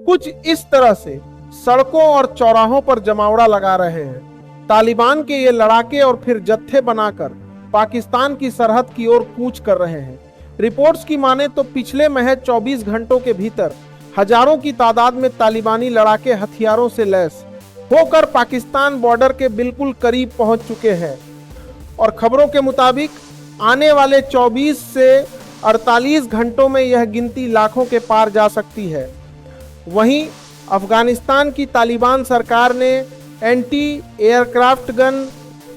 कुछ इस तरह से सड़कों और चौराहों पर जमावड़ा लगा रहे हैं। तालिबान के ये लड़ाके और फिर जत्थे बनाकर पाकिस्तान की सरहद की ओर कूच कर रहे हैं। रिपोर्ट्स की माने तो पिछले महज 24 घंटों के भीतर हजारों की तादाद में तालिबानी लड़ाके हथियारों से लैस होकर पाकिस्तान बॉर्डर के बिल्कुल करीब पहुंच चुके हैं और खबरों के मुताबिक आने वाले 24 से 48 घंटों में यह गिनती लाखों के पार जा सकती है। वहीं अफगानिस्तान की तालिबान सरकार ने एंटी एयरक्राफ्ट गन,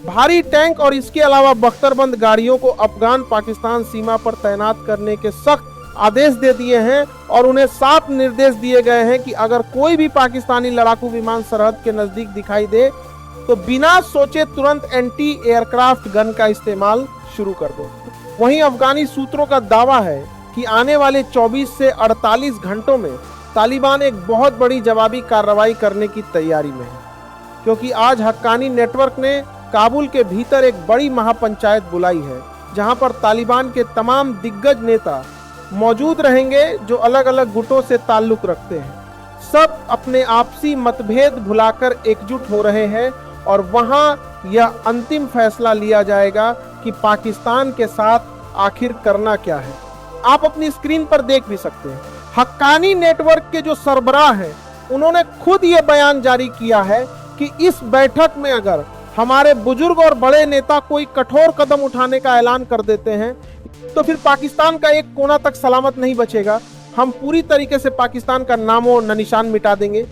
भारी टैंक और इसके अलावा बख्तरबंद गाड़ियों को अफगान पाकिस्तान सीमा पर तैनात करने के सख्त आदेश दे दिए हैं और उन्हें साफ निर्देश दिए गए हैं कि अगर कोई भी पाकिस्तानी लड़ाकू विमान सरहद के नजदीक दिखाई दे तो बिना सोचे तुरंत एंटी एयरक्राफ्ट गन का इस्तेमाल शुरू कर दो। वहीं अफगानी सूत्रों का दावा है कि आने वाले 24 से 48 घंटों में तालिबान एक बहुत बड़ी जवाबी कार्रवाई करने की तैयारी में है, क्योंकि आज हक्कानी नेटवर्क ने काबुल के भीतर एक बड़ी महापंचायत बुलाई है जहां पर तालिबान के तमाम दिग्गज नेता मौजूद रहेंगे जो अलग अलग गुटों से ताल्लुक रखते हैं। सब अपने आपसी मतभेद भुलाकर एकजुट हो रहे हैं और वहां यह अंतिम फैसला लिया जाएगा कि पाकिस्तान के साथ आखिर करना क्या है। आप अपनी स्क्रीन पर देख भी सकते हैं, हक्कानी नेटवर्क के जो सरबराह हैं उन्होंने खुद ये बयान जारी किया है कि इस बैठक में अगर हमारे बुजुर्ग और बड़े नेता कोई कठोर कदम उठाने का ऐलान कर देते हैं तो फिर पाकिस्तान का एक कोना तक सलामत नहीं बचेगा। हम पूरी तरीके से पाकिस्तान का नामो निशान मिटा देंगे।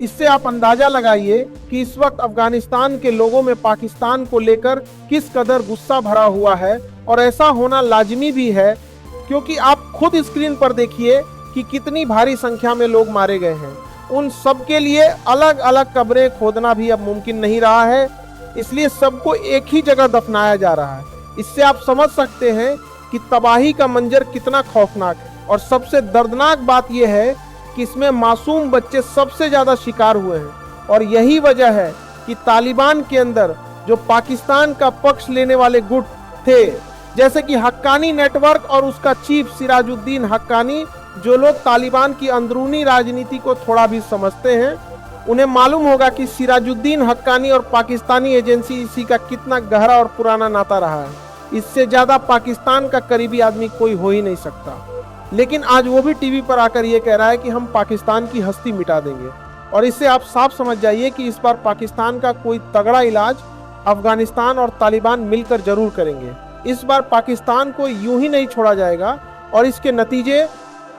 इससे आप अंदाजा लगाइए कि इस वक्त अफगानिस्तान के लोगों में पाकिस्तान को लेकर किस कदर गुस्सा भरा हुआ है और ऐसा होना लाजिमी भी है, क्योंकि आप खुद स्क्रीन पर देखिए कि कितनी भारी संख्या में लोग मारे गए हैं। उन सब के लिए अलग अलग कब्रें खोदना भी अब मुमकिन नहीं रहा है, इसलिए सबको एक ही जगह दफनाया जा रहा है। इससे आप समझ सकते हैं कि तबाही का मंजर कितना खौफनाक है। और सबसे दर्दनाक बात यह है कि इसमें मासूम बच्चे सबसे ज्यादा शिकार हुए हैं और यही वजह है कि तालिबान के अंदर जो पाकिस्तान का पक्ष लेने वाले गुट थे, जैसे कि हक्कानी नेटवर्क और उसका चीफ सिराजुद्दीन हक्कानी, जो लोग तालिबान की अंदरूनी राजनीति को थोड़ा भी समझते हैं उन्हें मालूम होगा कि सिराजुद्दीन हक्कानी और पाकिस्तानी एजेंसी इसी का कितना गहरा और पुराना नाता रहा है। इससे ज्यादा पाकिस्तान का करीबी आदमी कोई हो ही नहीं सकता। लेकिन आज वो भी टीवी पर आकर ये कह रहा है कि हम पाकिस्तान की हस्ती मिटा देंगे। और इससे आप साफ समझ जाइए कि इस बार पाकिस्तान का कोई तगड़ा इलाज अफगानिस्तान और तालिबान मिलकर जरूर करेंगे। इस बार पाकिस्तान को यूं ही नहीं छोड़ा जाएगा और इसके नतीजे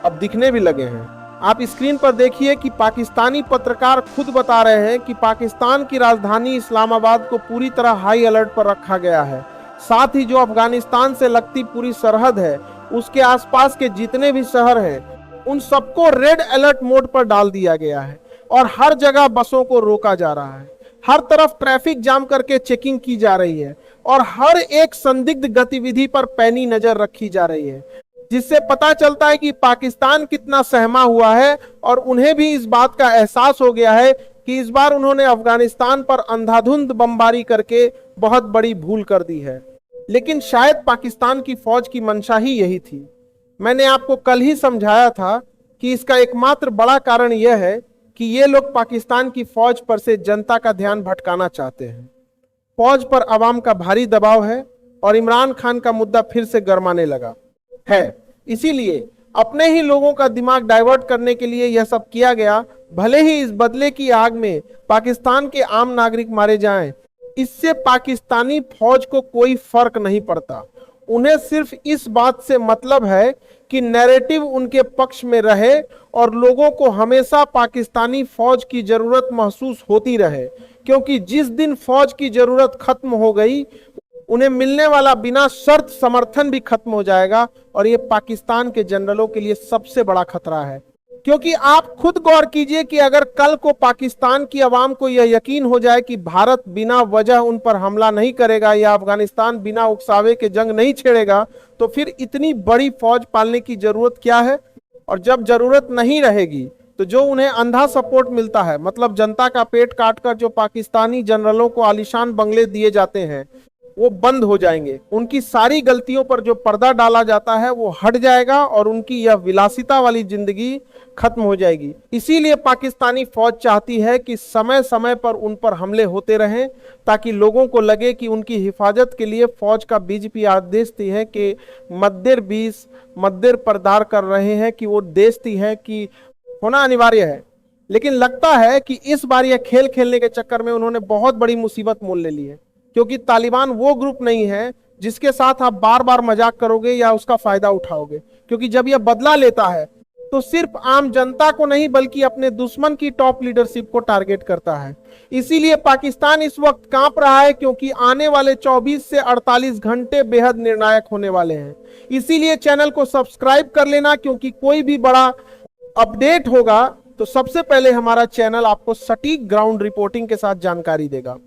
अब दिखने भी लगे हैं। आप स्क्रीन पर देखिए कि पाकिस्तानी पत्रकार खुद बता रहे हैं कि पाकिस्तान की राजधानी इस्लामाबाद को पूरी तरह हाई अलर्ट पर रखा गया है। साथ ही जो अफगानिस्तान से लगती पूरी सरहद है उसके आसपास के जितने भी शहर हैं उन सबको रेड अलर्ट मोड पर डाल दिया गया है और हर जगह बसों को रोका जा रहा है। हर तरफ ट्रैफिक जाम करके चेकिंग की जा रही है और हर एक संदिग्ध गतिविधि पर पैनी नजर रखी जा रही है, जिससे पता चलता है कि पाकिस्तान कितना सहमा हुआ है और उन्हें भी इस बात का एहसास हो गया है कि इस बार उन्होंने अफगानिस्तान पर अंधाधुंध बमबारी करके बहुत बड़ी भूल कर दी है। लेकिन शायद पाकिस्तान की फौज की मंशा ही यही थी। मैंने आपको कल ही समझाया था कि इसका एकमात्र बड़ा कारण यह है कि ये लोग पाकिस्तान की फौज पर से जनता का ध्यान भटकाना चाहते हैं। फौज पर आवाम का भारी दबाव है और इमरान खान का मुद्दा फिर से गरमाने लगा है। इसीलिए अपने ही लोगों का दिमाग डाइवर्ट करने के लिए यह सब किया गया। भले ही इस बदले की आग में पाकिस्तान के आम नागरिक मारे जाएं, इससे पाकिस्तानी फौज को कोई फर्क नहीं पड़ता। उन्हें सिर्फ इस बात से मतलब है कि नैरेटिव उनके पक्ष में रहे और लोगों को हमेशा पाकिस्तानी फौज की जरूरत महसूस होती रहे, क्योंकि जिस दिन फौज की जरूरत खत्म हो गई उन्हें मिलने वाला बिना शर्त समर्थन भी खत्म हो जाएगा और ये पाकिस्तान के जनरलों के लिए सबसे बड़ा खतरा है। क्योंकि आप खुद गौर कीजिए कि अगर कल को पाकिस्तान की आवाम को यह यकीन हो जाए कि भारत बिना वजह उन पर हमला नहीं करेगा या अफगानिस्तान बिना उकसावे के जंग नहीं छेड़ेगा, तो फिर इतनी बड़ी फौज पालने की जरूरत क्या है। और जब जरूरत नहीं रहेगी तो जो उन्हें अंधा सपोर्ट मिलता है, मतलब जनता का पेट काटकर जो पाकिस्तानी जनरलों को आलीशान बंगले दिए जाते हैं, वो बंद हो जाएंगे। उनकी सारी गलतियों पर जो पर्दा डाला जाता है वो हट जाएगा और उनकी यह विलासिता वाली जिंदगी खत्म हो जाएगी। इसीलिए पाकिस्तानी फौज चाहती है कि समय समय पर उन पर हमले होते रहें, ताकि लोगों को लगे कि उनकी हिफाजत के लिए फौज का बीजेपी आदेशती है कि मद्देर बीस मद्देर परदार कर रहे हैं, कि वो देशती है कि होना अनिवार्य है। लेकिन लगता है कि इस बार यह खेल खेलने के चक्कर में उन्होंने बहुत बड़ी मुसीबत मोल ले ली है, क्योंकि तालिबान वो ग्रुप नहीं है जिसके साथ आप बार बार मजाक करोगे या उसका फायदा उठाओगे। क्योंकि जब यह बदला लेता है तो सिर्फ आम जनता को नहीं बल्कि अपने दुश्मन की टॉप लीडरशिप को टारगेट करता है। इसीलिए पाकिस्तान इस वक्त कांप रहा है, क्योंकि आने वाले 24 से 48 घंटे बेहद निर्णायक होने वाले हैं। इसीलिए चैनल को सब्सक्राइब कर लेना, क्योंकि कोई भी बड़ा अपडेट होगा तो सबसे पहले हमारा चैनल आपको सटीक ग्राउंड रिपोर्टिंग के साथ जानकारी देगा।